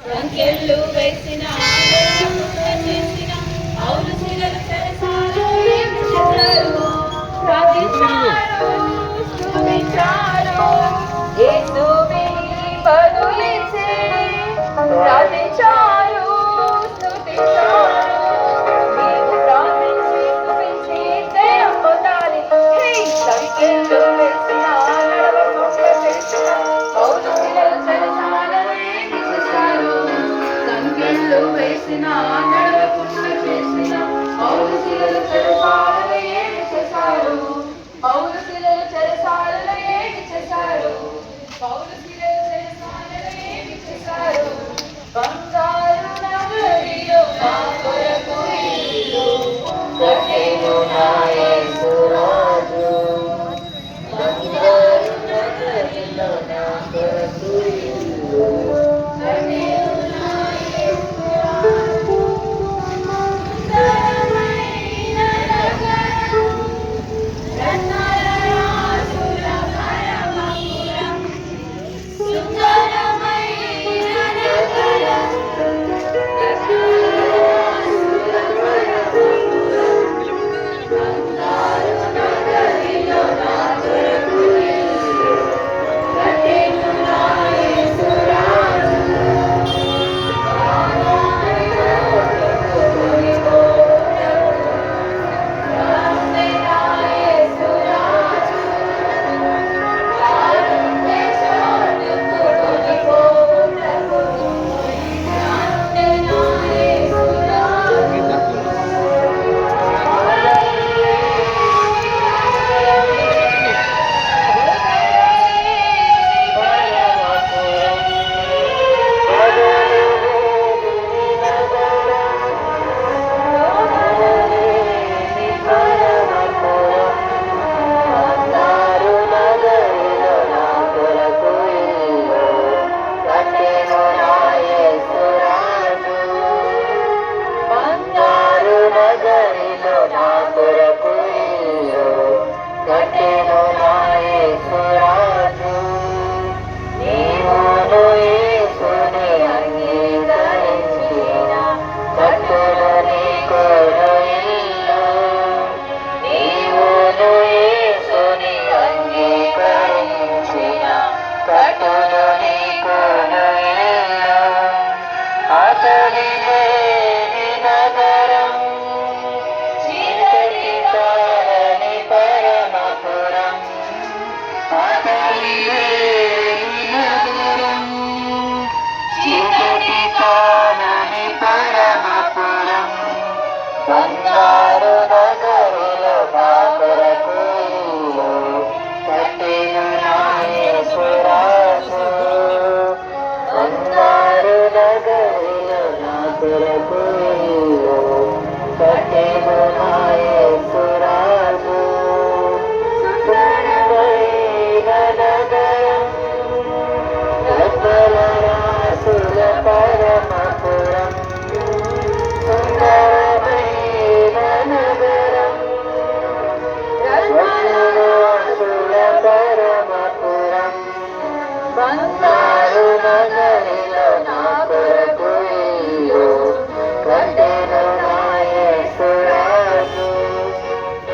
సంఖ్యలు వేసిన చేసిన అవును శిలలు చెరసాలు చేశారు ప్రార్థించారు స్తుతించారు యేసువే బదులిచ్చే ప్రార్థించారు స్తుతించారు నీవు ప్రార్థించి స్తుతించి జయం పొందాలి సంఖ్యలు వేసిన నడవకుండా చేసిన అవును శిలలు చెరసాలను చేశారు సంఖ్యలు వేసిన నడవకుండా చేసిన అవును శిలలు చెరసాలను ఏమి చేశారు అవును శిలలు చెరసాలను ఏమి చేశారు అవును శిలలు చెరసాలను ఏమి చేశారు బంగారు నగరిలో నా కొరకు ఇల్లు కట్టెను నా యేసు రాజు బంగారు నగరిలో నా కొరకు ఇల్లు కట్టెను నా యేసు రాజు సుందరమైన నగరం రత్నాల రాజుల పరమపురం సుందరమైన నగరం రత్నాల రాజుల పరమపురం బంగారు నగరిలో నా కొరకు ఇల్లు కట్టెను నా యేసు రాజు బంగారు నగరిలో నా కొరకు ఇల్లు కట్టెను నా యేసు రాజు బంగారు నగరిలో నా కొరకు ఇల్లు కట్టెను నా